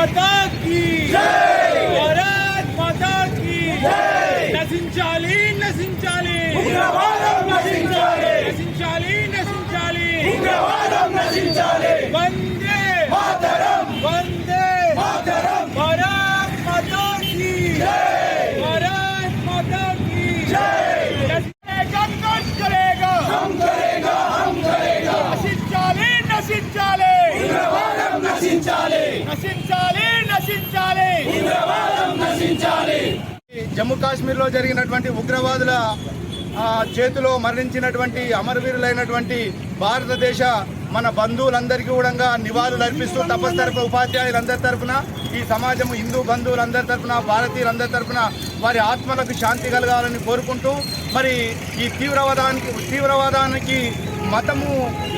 माता की जय, भारत माता की जय। नशिंचाली नशिंचाली उग्रवादం నశించాలి, నశించాలి నశించాలి ఉగ్రవాదం నశించాలి। వందే మాతరం, వందే మాతరం, భారత్ మాతా की जय, भारत माता की जय। कौन करेगा, हम करेगा, हम करेगा। नशिंचाली नशिंचाली उग्रवादం నశించాలి, నశించాలి నశించాలి ఉగ్రవాదం నశించాలి। జమ్మూ కాశ్మీర్లో జరిగినటువంటి ఉగ్రవాదుల చేతిలో మరణించినటువంటి అమరవీరులైనటువంటి భారతదేశ మన బంధువులందరికీ కూడా నివాళులు అర్పిస్తూ తపస్తరపు ఉపాధ్యాయులందరి తరఫున ఈ సమాజం హిందూ బంధువులందరి తరఫున భారతీయులందరి తరఫున వారి ఆత్మలకు శాంతి కలగాలని కోరుకుంటూ మరి ఈ తీవ్రవాదానికి మతము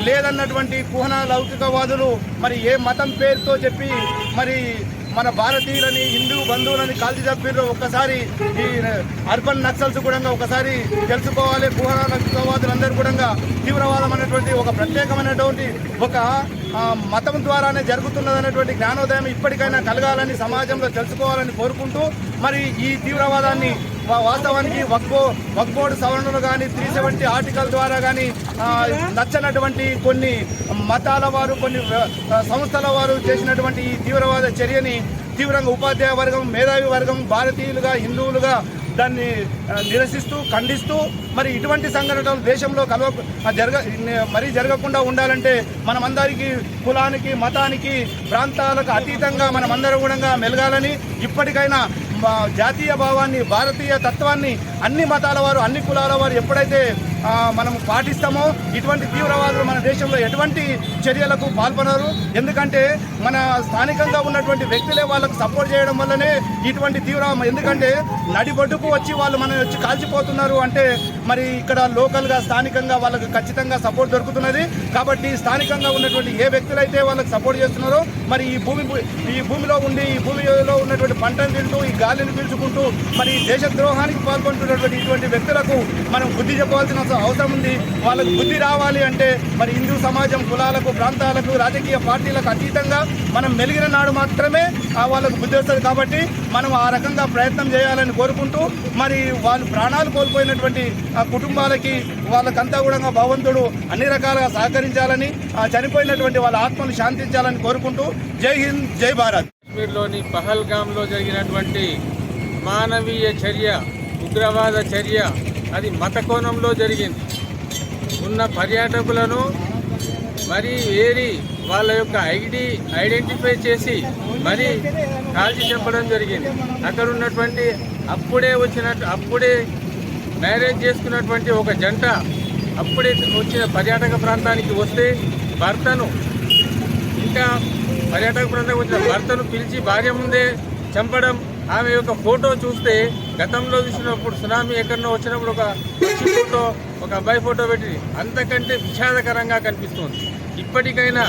లేదన్నటువంటి కుహన లౌకికవాదులు మరి ఏ మతం పేరుతో చెప్పి మరి మన భారతీయులని హిందూ బంధువులని కాల్చి చంపిర్రు ఒక్కసారి ఈ అర్బన్ నక్సల్స్ కూడా ఒకసారి తెలుసుకోవాలి। కుహన లౌకికవాదులందరూ కూడా తీవ్రవాదం అనేటువంటి ఒక ప్రత్యేకమైనటువంటి ఒక మతం ద్వారానే జరుగుతున్నదనేటువంటి జ్ఞానోదయం ఇప్పటికైనా కలగాలని సమాజంలో తెలుసుకోవాలని కోరుకుంటూ మరి ఈ తీవ్రవాదాన్ని వాస్తవానికి వక్ఫ్ బోర్డు సవరణలు కానీ 370 ఆర్టికల్ ద్వారా కానీ నచ్చనటువంటి కొన్ని మతాల వారు కొన్ని సంస్థల వారు చేసినటువంటి ఈ తీవ్రవాద చర్యని తీవ్రంగా ఉపాధ్యాయ వర్గం మేధావి వర్గం భారతీయులుగా హిందువులుగా దాన్ని నిరసిస్తూ ఖండిస్తూ మరి ఇటువంటి సంఘటనలు దేశంలో మరీ జరగకుండా ఉండాలంటే మనమందరికీ కులానికి మతానికి ప్రాంతాలకు అతీతంగా మనమందరం కూడా మెలగాలని ఇప్పటికైనా జాతీయ భావాన్ని భారతీయ తత్వాన్ని అన్ని మతాల వారు అన్ని కులాల వారు ఎప్పుడైతే మనం పాటిస్తామో ఇటువంటి తీవ్రవాదులు మన దేశంలో ఎటువంటి చర్యలకు పాల్పడరు। ఎందుకంటే మన స్థానికంగా ఉన్నటువంటి వ్యక్తులే వాళ్ళకు సపోర్ట్ చేయడం వల్లనే ఇటువంటి ఎందుకంటే నడిబొడ్డుకు వచ్చి వాళ్ళు మనం వచ్చి కాల్చిపోతున్నారు అంటే మరి ఇక్కడ లోకల్గా స్థానికంగా వాళ్ళకు ఖచ్చితంగా సపోర్ట్ దొరుకుతున్నది। కాబట్టి స్థానికంగా ఉన్నటువంటి ఏ వ్యక్తులైతే వాళ్ళకి సపోర్ట్ చేస్తున్నారో మరి ఈ భూమిలో ఉండి ఈ భూమిలో ఉన్నటువంటి పంటను తింటూ ఈ గాలిని పీల్చుకుంటూ మరి దేశద్రోహానికి పాల్గొంటున్నటువంటి ఇటువంటి వ్యక్తులకు మనం బుద్ధి చెప్పాల్సిన అవసరం ఉంది। వాళ్ళకు బుద్ధి రావాలి అంటే మరి హిందూ సమాజం కులాలకు ప్రాంతాలకు రాజకీయ పార్టీలకు అతీతంగా మనం మెలిగిన నాడు మాత్రమే వాళ్ళకు బుద్ధి వస్తుంది। కాబట్టి మనం ఆ రకంగా ప్రయత్నం చేయాలని కోరుకుంటూ మరి వాళ్ళు ప్రాణాలు కోల్పోయినటువంటి కుటుంబాలకి వాళ్ళకంతా కూడా భగవంతుడు అన్ని రకాలుగా సహకరించాలని చనిపోయినటువంటి వాళ్ళ ఆత్మను శాంతించాలని కోరుకుంటూ జై హింద్ జై భారత్। కాశ్మీర్లోని పహల్గామ్లో జరిగినటువంటి మానవీయ చర్య ఉగ్రవాద చర్య అది మత కోణంలో జరిగింది। ఉన్న పర్యాటకులను మరి ఏరి వాళ్ళ యొక్క ఐడెంటిఫై చేసి మరి కాల్చి చంపడం జరిగింది। అక్కడ ఉన్నటువంటి అప్పుడే మ్యారేజ్ చేసుకున్నటువంటి ఒక జంట అప్పుడే వచ్చిన పర్యాటక ప్రాంతానికి వస్తే భర్తను ఇంకా పర్యాటక ప్రాంతానికి వచ్చిన భర్తను పిలిచి భార్య ముందే చంపడం। ఆమె యొక్క ఫోటో చూస్తే గతంలో చూసినప్పుడు సునామీ ఎక్కడో వచ్చినప్పుడు ఒక ఫోటో ఒక అబ్బాయి ఫోటో పెట్టి అంతకంటే విషాదకరంగా కనిపిస్తుంది। ఇప్పటికైనా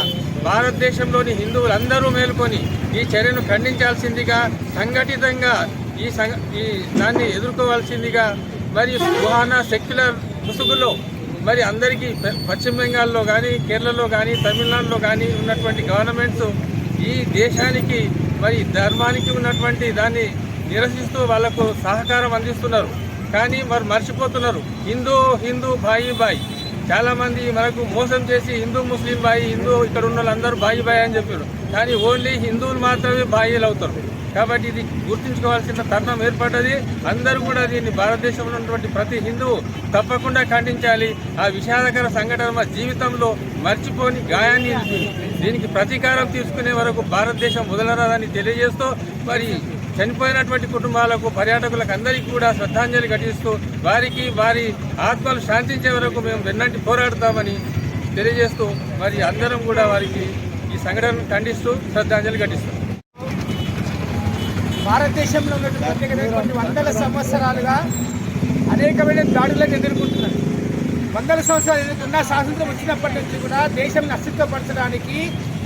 భారతదేశంలోని హిందువులందరూ మేల్కొని ఈ చర్యను ఖండించాల్సిందిగా సంఘటితంగా ఈ దాన్ని ఎదుర్కోవాల్సిందిగా మరి కుహానా సెక్యులర్ ముసుగులో మరి అందరికీ పశ్చిమ బెంగాల్లో కానీ కేరళలో కానీ తమిళనాడులో కానీ ఉన్నటువంటి గవర్నమెంట్స్ ఈ దేశానికి మరి ధర్మానికి ఉన్నటువంటి దాన్ని నిరసిస్తూ వాళ్లకు సహకారం అందిస్తున్నారు। కానీ మరి మర్చిపోతున్నారు హిందూ బాయి చాలామంది మనకు మోసం చేసి హిందూ ముస్లిం బాయి ఇక్కడ ఉన్న వాళ్ళందరూ బాయి అని చెప్పారు। కానీ ఓన్లీ హిందువులు మాత్రమే బాయిలు అవుతారు। కాబట్టి ఇది గుర్తుంచుకోవాల్సిన తరుణం ఏర్పడ్డది। అందరూ కూడా దీన్ని భారతదేశంలో ఉన్నటువంటి ప్రతి హిందువు తప్పకుండా ఖండించాలి। ఆ విషాదకర సంఘటన మా జీవితంలో మర్చిపోని గాయాన్ని దీనికి ప్రతీకారం తీసుకునే వరకు భారతదేశం వదలరాదని తెలియజేస్తూ మరి చనిపోయినటువంటి కుటుంబాలకు పర్యాటకులకు అందరికీ కూడా శ్రద్ధాంజలి ఘటిస్తూ వారి ఆత్మలు శాంతించే వరకు మేము వెన్నంటి పోరాడతామని తెలియజేస్తూ మరి అందరం కూడా వారికి ఈ సంఘటనను ఖండిస్తూ శ్రద్ధాంజలి ఘటిస్తాం। భారతదేశంలో ఉన్నటువంటి వందల సంవత్సరాలుగా అనేకమైన దాడులను ఎదుర్కొంటున్నారు। వందల సంవత్సరాలు ఎదుర్కొన్న స్వాతంత్రం వచ్చినప్పటి నుంచి కూడా దేశం అస్తిత్వపరచడానికి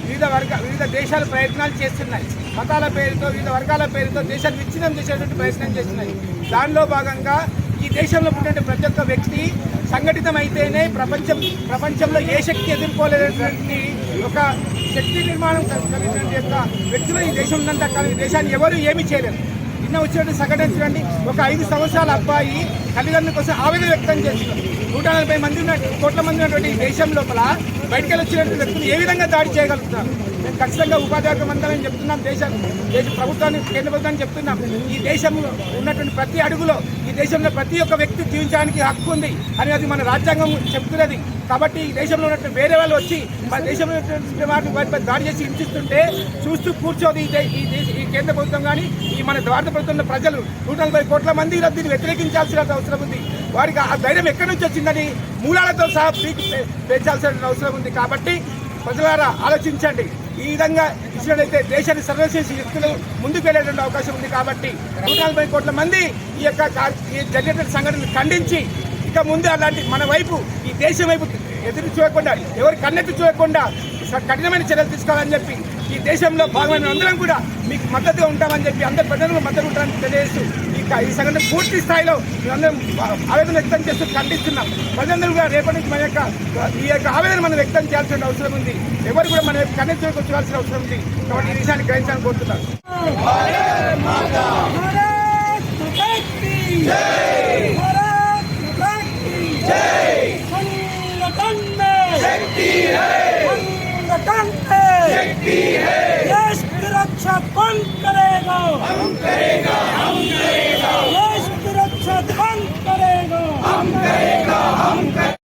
వివిధ దేశాలు ప్రయత్నాలు చేస్తున్నాయి। మతాల పేరుతో వివిధ వర్గాల పేరుతో దేశాన్ని విచ్ఛిన్నం చేసేటువంటి ప్రయత్నం చేస్తున్నాయి। దానిలో భాగంగా ఈ దేశంలో పుట్టిన ప్రతి ఒక్క వ్యక్తి సంఘటితమైతేనే ప్రపంచంలో ఏ శక్తి ఎదుర్కోలేనటువంటి ఒక శక్తి నిర్మాణం కలిగినటువంటి యొక్క వ్యక్తులు ఈ దేశం ఉందంతా, కానీ ఈ దేశాన్ని ఎవరు ఏమీ చేయలేరు. నిన్న వచ్చినట్టు సంఘటన చూడండి, ఒక 5 సంవత్సరాల అబ్బాయి తల్లిదండ్రుల కోసం ఆవేదన వ్యక్తం చేస్తున్నారు. 140 మంది కోట్ల మంది ఉన్నటువంటి దేశం లోపల బయటకు వచ్చినటువంటి వ్యక్తులు ఏ విధంగా దాడి చేయగలుగుతున్నారు? మేము ఖచ్చితంగా ఉపాధ్యాయుల మందరం చెప్తున్నాం, దేశ ప్రభుత్వాన్ని, కేంద్ర ప్రభుత్వాన్ని చెప్తున్నాం. ఈ దేశంలో ఉన్నటువంటి ప్రతి అడుగులో ఈ దేశంలో ప్రతి ఒక్క వ్యక్తి జీవించడానికి హక్కు ఉంది అని అది మన రాజ్యాంగం చెప్తున్నది. కాబట్టి ఈ దేశంలో ఉన్నటువంటి వేరే వాళ్ళు వచ్చి మన దేశంలో ఉన్నటువంటి వారిని వారిపై దాడి చేసి హింసిస్తుంటే చూస్తూ కూర్చోదు ఈ కేంద్ర ప్రభుత్వం కానీ ఈ మన భారత ప్రభుత్వంలో ప్రజలు 140 కోట్ల మంది దీన్ని వ్యతిరేకించాల్సిన అవసరం ఉంది. వారికి ఆ ధైర్యం ఎక్కడి నుంచి వచ్చిందని మూలాలతో సహా పెంచాల్సిన అవసరం ఉంది. కాబట్టి ప్రజలారా ఆలోచించండి. ఈ విధంగా ఇచ్చినట్లయితే దేశాన్ని సర్వశేష వ్యక్తులు ముందుకు వెళ్ళేటువంటి అవకాశం ఉంది. కాబట్టి 140 కోట్ల మంది ఈ జరిగేటువంటి సంఘటనను ఖండించి ఇక ముందు అలాంటి మన వైపు ఈ దేశం వైపు ఎదురు చూడకుండా, ఎవరి కన్నెత్తి చూడకుండా కఠినమైన చర్యలు తీసుకోవాలని చెప్పి ఈ దేశంలో భాగమైన అందరం కూడా మీకు మద్దతుగా ఉంటామని చెప్పి అందరి ప్రజలకు మద్దతు ఉంటామని తెలియజేస్తూ ఈ సంఘటన పూర్తి స్థాయిలో మేమందరం ఆవేదన వ్యక్తం చేస్తూ ఖండిస్తున్నాం. ప్రజలందరూ కూడా రేపటి నుంచి మన యొక్క ఆవేదన మనం వ్యక్తం చేయాల్సిన అవసరం ఉంది. ఎవరు కూడా మన కన్నెత్తి చూడాల్సిన అవసరం ఉంది. కాబట్టి ఈ విషయాన్ని గ్రహించాలని కోరుతున్నాను. देश की रक्षा कौन करेगा? हम करेगा, हम करेगा। देश की रक्षा कौन करेगा? हम करेगा, हम